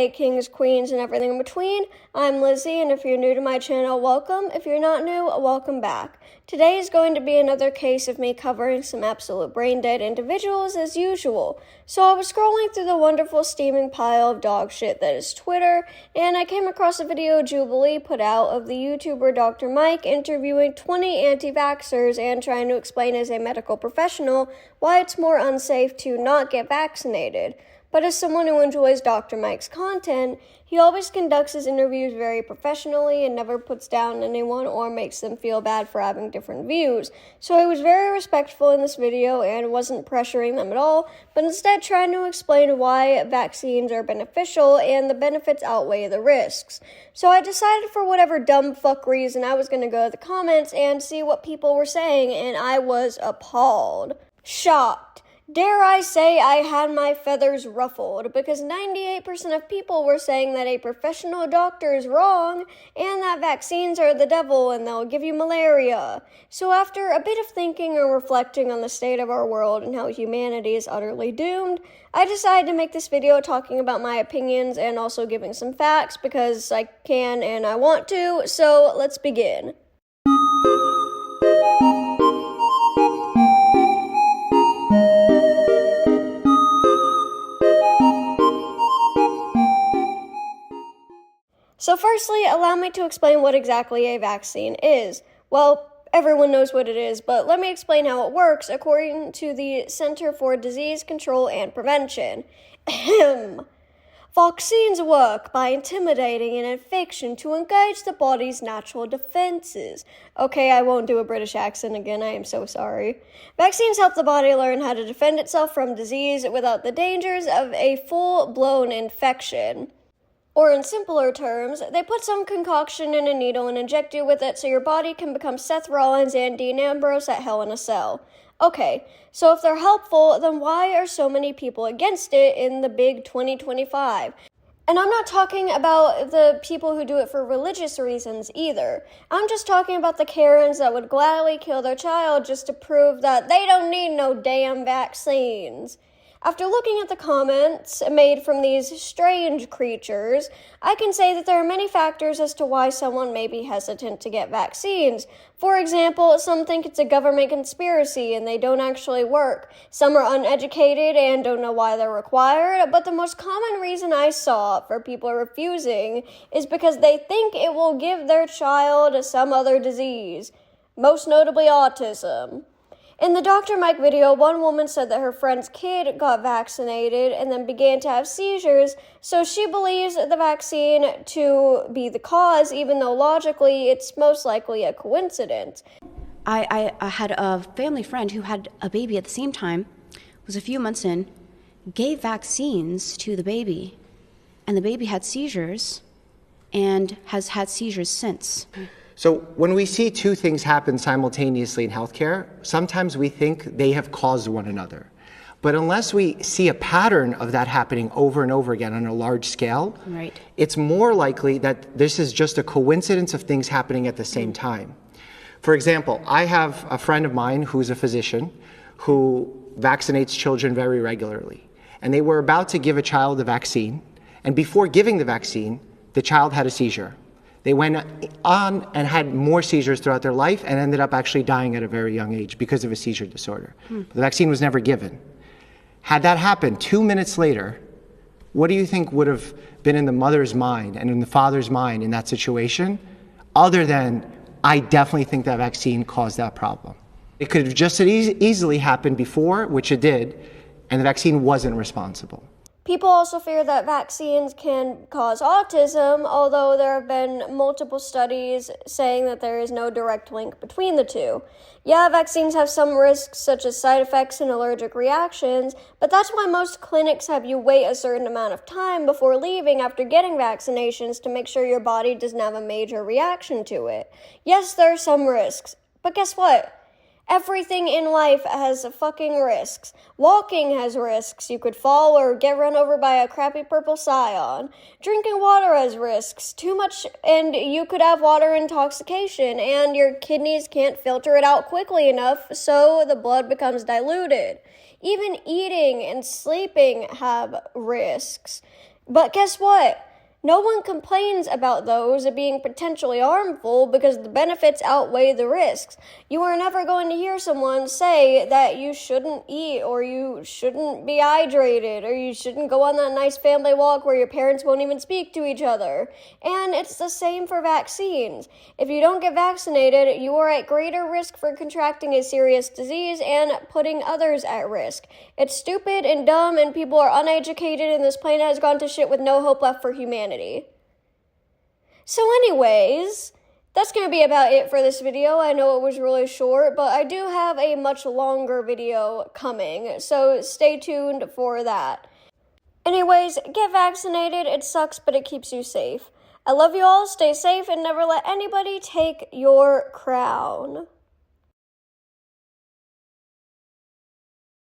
aka kings, queens, and everything in between. I'm Lizzie, and if you're new to my channel, welcome. If you're not new, welcome back. Today is going to be another case of me covering some absolute brain-dead individuals as usual. So I was scrolling through the wonderful steaming pile of dog shit that is Twitter, and I came across a video Jubilee put out of the YouTuber Dr. Mike interviewing 20 anti-vaxxers and trying to explain as a medical professional why it's more unsafe to not get vaccinated. But as someone who enjoys Dr. Mike's content, he always conducts his interviews very professionally and never puts down anyone or makes them feel bad for having different views. So he was very respectful in this video and wasn't pressuring them at all, but instead trying to explain why vaccines are beneficial and the benefits outweigh the risks. So I decided for whatever dumb fuck reason I was going to go to the comments and see what people were saying, and I was appalled. Shocked. Dare I say I had my feathers ruffled, because 98% of people were saying that a professional doctor is wrong, and that vaccines are the devil and they'll give you malaria. So after a bit of thinking and reflecting on the state of our world and how humanity is utterly doomed, I decided to make this video talking about my opinions and also giving some facts, because I can and I want to, so let's begin. So firstly, allow me to explain what exactly a vaccine is. Well, everyone knows what it is, but let me explain how it works according to the Center for Disease Control and Prevention. Vaccines work by intimidating an infection to engage the body's natural defenses. Okay, I won't do a British accent again, I am so sorry. Vaccines help the body learn how to defend itself from disease without the dangers of a full-blown infection. Or in simpler terms, they put some concoction in a needle and inject you with it so your body can become Seth Rollins and Dean Ambrose at Hell in a Cell. Okay, so if they're helpful, then why are so many people against it in the big 2025? And I'm not talking about the people who do it for religious reasons either. I'm just talking about the Karens that would gladly kill their child just to prove that they don't need no damn vaccines. After looking at the comments made from these strange creatures, I can say that there are many factors as to why someone may be hesitant to get vaccines. For example, some think it's a government conspiracy and they don't actually work. Some are uneducated and don't know why they're required, but the most common reason I saw for people refusing is because they think it will give their child some other disease, most notably autism. In the Dr. Mike video, one woman said that her friend's kid got vaccinated and then began to have seizures, so she believes the vaccine to be the cause, even though logically it's most likely a coincidence. I had a family friend who had a baby at the same time, was a few months in, gave vaccines to the baby, and the baby had seizures and has had seizures since. So when we see two things happen simultaneously in healthcare, sometimes we think they have caused one another. But unless we see a pattern of that happening over and over again on a large scale, right, it's more likely that this is just a coincidence of things happening at the same time. For example, I have a friend of mine who's a physician who vaccinates children very regularly. And they were about to give a child the vaccine, and before giving the vaccine, the child had a seizure. They went on and had more seizures throughout their life and ended up actually dying at a very young age because of a seizure disorder. The vaccine was never given. Had that happened 2 minutes later, what do you think would have been in the mother's mind and in the father's mind in that situation, other than, I definitely think that vaccine caused that problem? It could have just as easily happened before, which it did, and the vaccine wasn't responsible. People also fear that vaccines can cause autism, although there have been multiple studies saying that there is no direct link between the two. Yeah, vaccines have some risks, such as side effects and allergic reactions, but that's why most clinics have you wait a certain amount of time before leaving after getting vaccinations to make sure your body doesn't have a major reaction to it. Yes, there are some risks, but guess what? Everything in life has fucking risks. Walking has risks. You could fall or get run over by a crappy purple scion. Drinking water has risks. Too much, and you could have water intoxication, and your kidneys can't filter it out quickly enough, so the blood becomes diluted. Even eating and sleeping have risks. But guess what? No one complains about those being potentially harmful because the benefits outweigh the risks. You are never going to hear someone say that you shouldn't eat or you shouldn't be hydrated or you shouldn't go on that nice family walk where your parents won't even speak to each other. And it's the same for vaccines. If you don't get vaccinated, you are at greater risk for contracting a serious disease and putting others at risk. It's stupid and dumb and people are uneducated and this planet has gone to shit with no hope left for humanity. So anyways, that's going to be about it for this video. I know it was really short, but I do have a much longer video coming, so stay tuned for that. Anyways, get vaccinated. It sucks, but it keeps you safe. I love you all, stay safe, and never let anybody take your crown.